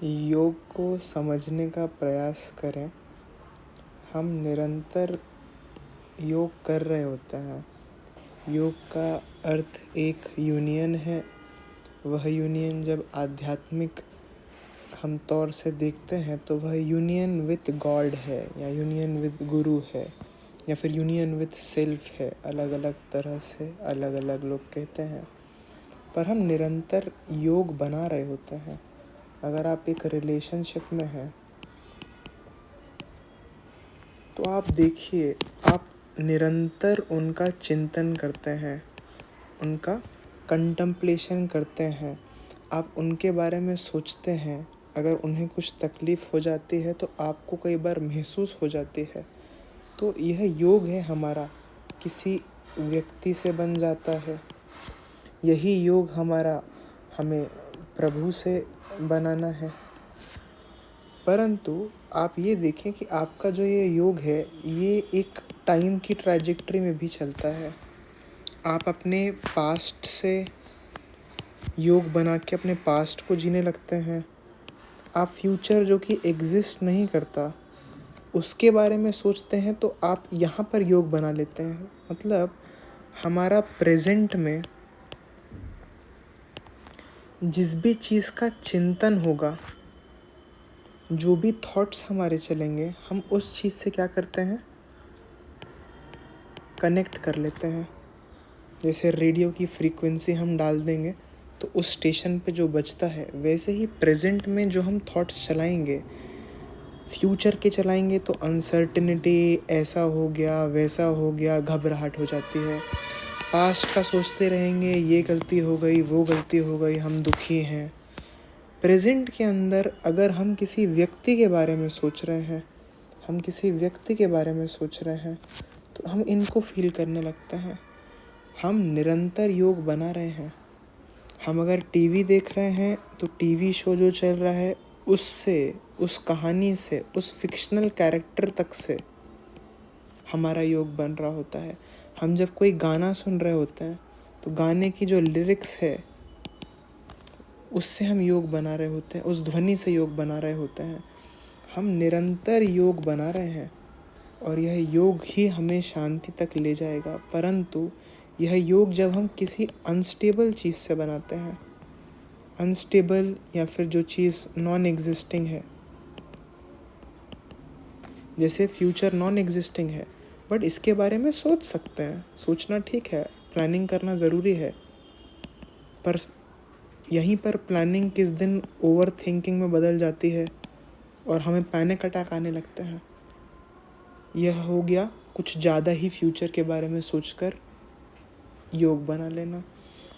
योग को समझने का प्रयास करें। हम निरंतर योग कर रहे होते हैं। योग का अर्थ एक यूनियन है। वह यूनियन जब आध्यात्मिक हम तौर से देखते हैं तो वह यूनियन विथ गॉड है, या यूनियन विथ गुरु है, या फिर यूनियन विथ सेल्फ है। अलग अलग तरह से अलग अलग लोग कहते हैं, पर हम निरंतर योग बना रहे होते हैं। अगर आप एक रिलेशनशिप में हैं तो आप देखिए, आप निरंतर उनका चिंतन करते हैं, उनका कंटम्पलेशन करते हैं, आप उनके बारे में सोचते हैं। अगर उन्हें कुछ तकलीफ़ हो जाती है तो आपको कई बार महसूस हो जाती है। तो यह योग है हमारा, किसी व्यक्ति से बन जाता है। यही योग हमारा हमें प्रभु से बनाना है। परंतु आप ये देखें कि आपका जो ये योग है, ये एक टाइम की ट्रैजेक्टरी में भी चलता है। आप अपने पास्ट से योग बना के अपने पास्ट को जीने लगते हैं। आप फ्यूचर जो कि एग्जिस्ट नहीं करता उसके बारे में सोचते हैं, तो आप यहाँ पर योग बना लेते हैं। मतलब हमारा प्रेजेंट में जिस भी चीज़ का चिंतन होगा, जो भी थॉट्स हमारे चलेंगे, हम उस चीज़ से क्या करते हैं, कनेक्ट कर लेते हैं। जैसे रेडियो की फ्रीक्वेंसी हम डाल देंगे तो उस स्टेशन पे जो बजता है, वैसे ही प्रेजेंट में जो हम थॉट्स चलाएंगे, फ्यूचर के चलाएंगे तो अनसर्टिनिटी, ऐसा हो गया वैसा हो गया, घबराहट हो जाती है। पास्ट का सोचते रहेंगे, ये गलती हो गई वो गलती हो गई, हम दुखी हैं। प्रेजेंट के अंदर अगर हम किसी व्यक्ति के बारे में सोच रहे हैं, हम किसी व्यक्ति के बारे में सोच रहे हैं, तो हम इनको फील करने लगते हैं। हम निरंतर योग बना रहे हैं। हम अगर टीवी देख रहे हैं तो टीवी शो जो चल रहा है उससे, उस कहानी से, उस फिक्शनल कैरेक्टर तक से हमारा योग बन रहा होता है। हम जब कोई गाना सुन रहे होते हैं तो गाने की जो लिरिक्स है उससे हम योग बना रहे होते हैं, उस ध्वनि से योग बना रहे होते हैं। हम निरंतर योग बना रहे हैं और यह योग ही हमें शांति तक ले जाएगा। परंतु यह योग जब हम किसी अनस्टेबल चीज़ से बनाते हैं, अनस्टेबल या फिर जो चीज़ नॉन एग्जिस्टिंग है, जैसे फ्यूचर नॉन एग्जिस्टिंग है, बट इसके बारे में सोच सकते हैं, सोचना ठीक है, प्लानिंग करना ज़रूरी है, पर यहीं पर प्लानिंग किस दिन ओवर थिंकिंग में बदल जाती है और हमें पैनिक अटैक आने लगते हैं। यह हो गया कुछ ज़्यादा ही फ्यूचर के बारे में सोचकर योग बना लेना।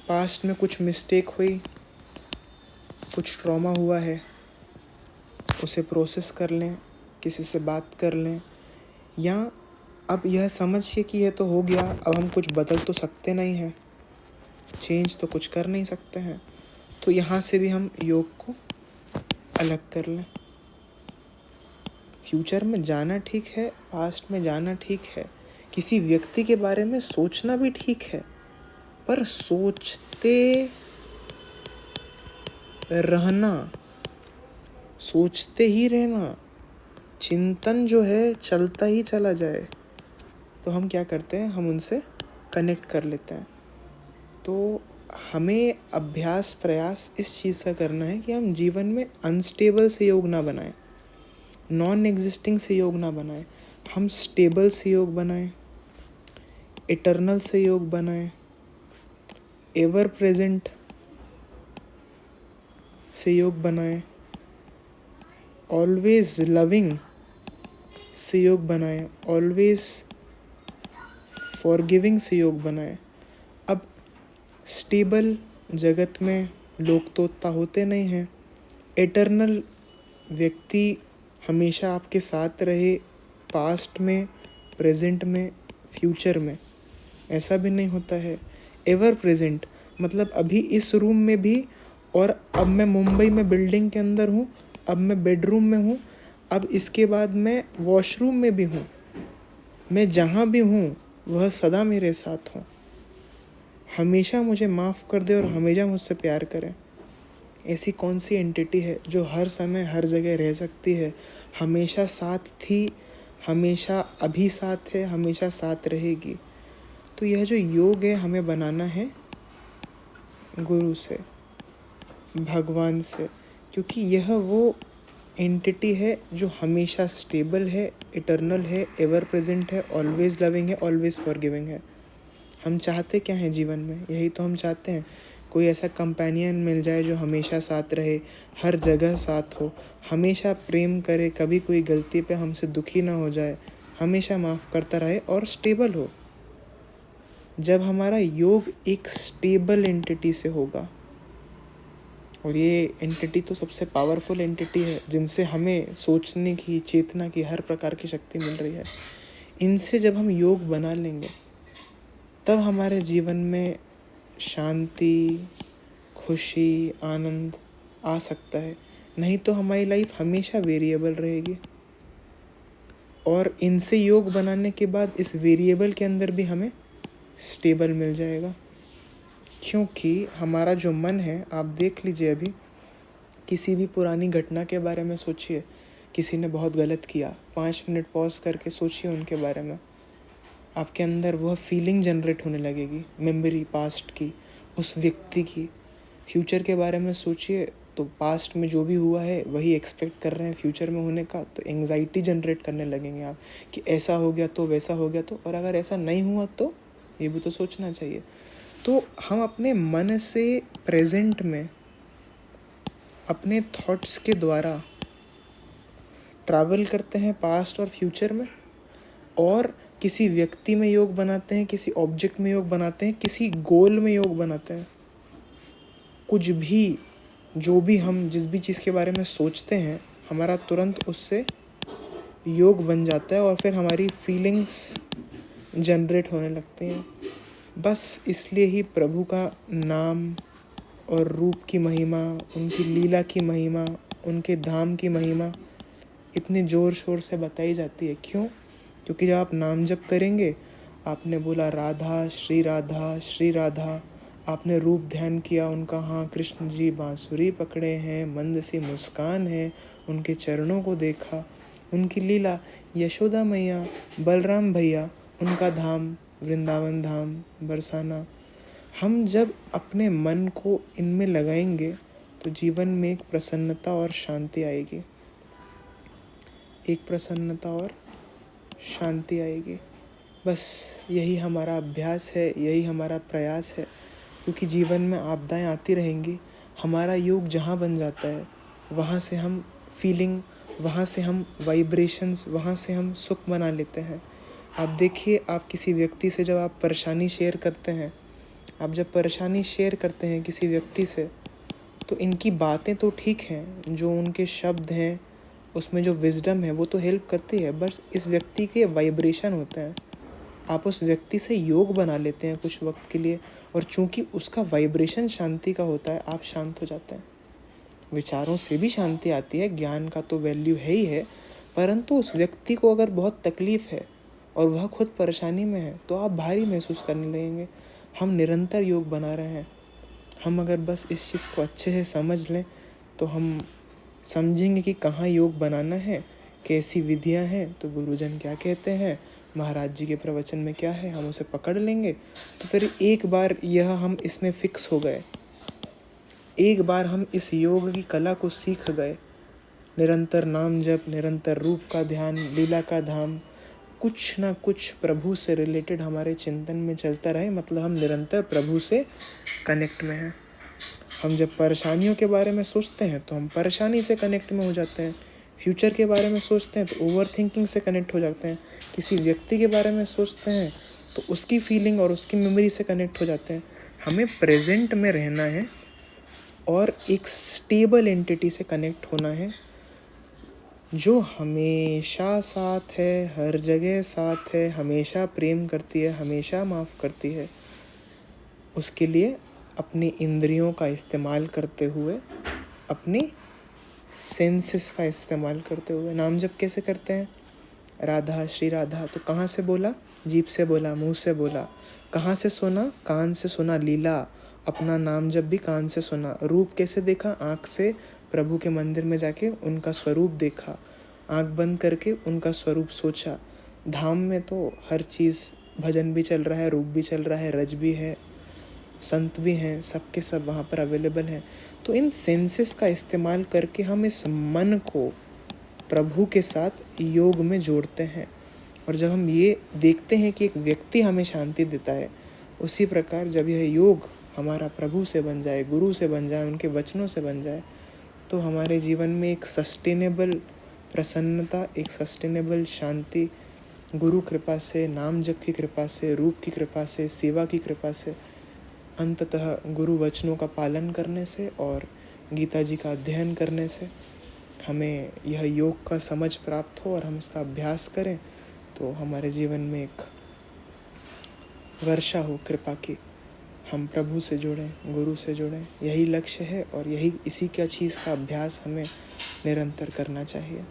पास्ट में कुछ मिस्टेक हुई, कुछ ट्रॉमा हुआ है, उसे प्रोसेस कर लें, किसी से बात कर लें, या अब यह समझिए कि यह तो हो गया, अब हम कुछ बदल तो सकते नहीं हैं, चेंज तो कुछ कर नहीं सकते हैं, तो यहाँ से भी हम योग को अलग कर लें। फ्यूचर में जाना ठीक है, पास्ट में जाना ठीक है, किसी व्यक्ति के बारे में सोचना भी ठीक है, पर सोचते रहना, सोचते ही रहना, चिंतन जो है चलता ही चला जाए, तो हम क्या करते हैं, हम उनसे कनेक्ट कर लेते हैं। तो हमें अभ्यास प्रयास इस चीज़ का करना है कि हम जीवन में अनस्टेबल से योग ना बनाएं, नॉन एग्जिस्टिंग से योग ना बनाएं, हम स्टेबल से योग बनाएं, इटर्नल से योग बनाएं, एवर प्रेजेंट से योग बनाएं, ऑलवेज लविंग से योग बनाएं, ऑलवेज फॉरगिविंग से योग बनाएं। अब स्टेबल जगत में लोग तो उतना होते नहीं हैं। इटर्नल व्यक्ति हमेशा आपके साथ रहे, पास्ट में, प्रेजेंट में, फ्यूचर में, ऐसा भी नहीं होता है। एवर प्रेजेंट मतलब अभी इस रूम में भी, और अब मैं मुंबई में बिल्डिंग के अंदर हूँ, अब मैं बेडरूम में हूँ, अब इसके बाद मैं वॉशरूम में भी हूँ। मैं जहाँ भी हूँ वह सदा मेरे साथ हो, हमेशा मुझे माफ़ कर दे और हमेशा मुझसे प्यार करें। ऐसी कौन सी एंटिटी है जो हर समय हर जगह रह सकती है, हमेशा साथ थी, हमेशा अभी साथ है, हमेशा साथ रहेगी? तो यह जो योग है हमें बनाना है गुरु से, भगवान से, क्योंकि यह वो एंटिटी है जो हमेशा स्टेबल है, इटर्नल है, एवर प्रेजेंट है, ऑलवेज लविंग है, ऑलवेज फॉरगिविंग है। हम चाहते क्या हैं जीवन में? यही तो हम चाहते हैं, कोई ऐसा कंपेनियन मिल जाए जो हमेशा साथ रहे, हर जगह साथ हो, हमेशा प्रेम करे, कभी कोई गलती पे हमसे दुखी ना हो जाए, हमेशा माफ़ करता रहे और स्टेबल हो। जब हमारा योग एक स्टेबल एंटिटी से होगा, और ये एंटिटी तो सबसे पावरफुल एंटिटी है जिनसे हमें सोचने की, चेतना की हर प्रकार की शक्ति मिल रही है, इनसे जब हम योग बना लेंगे तब हमारे जीवन में शांति, खुशी, आनंद आ सकता है। नहीं तो हमारी लाइफ हमेशा वेरिएबल रहेगी, और इनसे योग बनाने के बाद इस वेरिएबल के अंदर भी हमें स्टेबल मिल जाएगा। क्योंकि हमारा जो मन है, आप देख लीजिए, अभी किसी भी पुरानी घटना के बारे में सोचिए, किसी ने बहुत गलत किया, 5 मिनट पॉज करके सोचिए उनके बारे में, आपके अंदर वह फीलिंग जनरेट होने लगेगी, मेमोरी पास्ट की, उस व्यक्ति की। फ्यूचर के बारे में सोचिए तो पास्ट में जो भी हुआ है वही एक्सपेक्ट कर रहे हैं फ्यूचर में होने का, तो एंग्जाइटी जनरेट करने लगेंगे आप कि ऐसा हो गया तो, वैसा हो गया तो, और अगर ऐसा नहीं हुआ तो ये भी तो सोचना चाहिए। तो हम अपने मन से प्रेजेंट में अपने थॉट्स के द्वारा ट्रैवल करते हैं पास्ट और फ्यूचर में, और किसी व्यक्ति में योग बनाते हैं, किसी ऑब्जेक्ट में योग बनाते हैं, किसी गोल में योग बनाते हैं। कुछ भी, जो भी हम जिस भी चीज़ के बारे में सोचते हैं, हमारा तुरंत उससे योग बन जाता है और फिर हमारी फीलिंग्स जनरेट होने लगती हैं। बस इसलिए ही प्रभु का नाम और रूप की महिमा, उनकी लीला की महिमा, उनके धाम की महिमा इतने ज़ोर शोर से बताई जाती है। क्यों? क्योंकि जब आप नाम जप करेंगे, आपने बोला राधा श्री राधा श्री राधा, आपने रूप ध्यान किया उनका, हाँ कृष्ण जी बांसुरी पकड़े हैं, मंद सी मुस्कान है, उनके चरणों को देखा, उनकी लीला, यशोदा मैया, बलराम भैया, उनका धाम, वृंदावन धाम, बरसाना। हम जब अपने मन को इनमें लगाएंगे तो जीवन में एक प्रसन्नता और शांति आएगी, एक प्रसन्नता और शांति आएगी। बस यही हमारा अभ्यास है, यही हमारा प्रयास है, क्योंकि जीवन में आपदाएं आती रहेंगी। हमारा योग जहाँ बन जाता है, वहाँ से हम फीलिंग, वहाँ से हम वाइब्रेशंस, वहाँ से हम सुख बना लेते हैं। आप देखिए, आप किसी व्यक्ति से जब आप परेशानी शेयर करते हैं, आप जब परेशानी शेयर करते हैं किसी व्यक्ति से, तो इनकी बातें तो ठीक हैं, जो उनके शब्द हैं उसमें जो विजडम है वो तो हेल्प करती है, बस इस व्यक्ति के वाइब्रेशन होते हैं। आप उस व्यक्ति से योग बना लेते हैं कुछ वक्त के लिए, और चूंकि उसका वाइब्रेशन शांति का होता है, आप शांत हो जाते हैं। विचारों से भी शांति आती है, ज्ञान का तो वैल्यू है ही है, परंतु उस व्यक्ति को अगर बहुत तकलीफ़ है और वह खुद परेशानी में है तो आप भारी महसूस करने लगेंगे। हम निरंतर योग बना रहे हैं। हम अगर बस इस चीज़ को अच्छे से समझ लें तो हम समझेंगे कि कहाँ योग बनाना है, कैसी विधियाँ हैं, तो गुरुजन क्या कहते हैं, महाराज जी के प्रवचन में क्या है, हम उसे पकड़ लेंगे। तो फिर एक बार यह हम इसमें फिक्स हो गए, एक बार हम इस योग की कला को सीख गए, निरंतर नाम जप, निरंतर रूप का ध्यान, लीला का धाम, कुछ ना कुछ प्रभु से रिलेटेड हमारे चिंतन में चलता रहे, मतलब हम निरंतर प्रभु से कनेक्ट में हैं। हम जब परेशानियों के बारे में सोचते हैं तो हम परेशानी से कनेक्ट में हो जाते हैं, फ्यूचर के बारे में सोचते हैं तो ओवर थिंकिंग से कनेक्ट हो जाते हैं, किसी व्यक्ति के बारे में सोचते हैं तो उसकी फीलिंग और उसकी मेमोरी से कनेक्ट हो जाते हैं। हमें प्रेजेंट में रहना है और एक स्टेबल एंटिटी से कनेक्ट होना है, जो हमेशा साथ है, हर जगह साथ है, हमेशा प्रेम करती है, हमेशा माफ़ करती है। उसके लिए अपनी इंद्रियों का इस्तेमाल करते हुए, अपनी सेंसेस का इस्तेमाल करते हुए, नाम जप कैसे करते हैं, राधा श्री राधा, तो कहाँ से बोला, जीभ से बोला, मुंह से बोला, कहाँ से सुना, कान से सुना लीला, अपना नाम जब भी कान से सुना, रूप कैसे देखा, आँख से प्रभु के मंदिर में जाके उनका स्वरूप देखा, आँख बंद करके उनका स्वरूप सोचा। धाम में तो हर चीज़, भजन भी चल रहा है, रूप भी चल रहा है, रज भी है, संत भी हैं, सब के सब वहाँ पर अवेलेबल हैं। तो इन सेंसेस का इस्तेमाल करके हम इस मन को प्रभु के साथ योग में जोड़ते हैं। और जब हम ये देखते हैं कि एक व्यक्ति हमें शांति देता है, उसी प्रकार जब यह योग हमारा प्रभु से बन जाए, गुरु से बन जाए, उनके वचनों से बन जाए, तो हमारे जीवन में एक सस्टेनेबल प्रसन्नता, एक सस्टेनेबल शांति, गुरु कृपा से, नाम जप की कृपा से, रूप की कृपा से, सेवा की कृपा से, अंततः गुरु वचनों का पालन करने से और गीता जी का अध्ययन करने से हमें यह योग का समझ प्राप्त हो और हम इसका अभ्यास करें, तो हमारे जीवन में एक वर्षा हो कृपा की। हम प्रभु से जुड़ें, गुरु से जुड़ें, यही लक्ष्य है और इसी क्या चीज़ का अभ्यास हमें निरंतर करना चाहिए।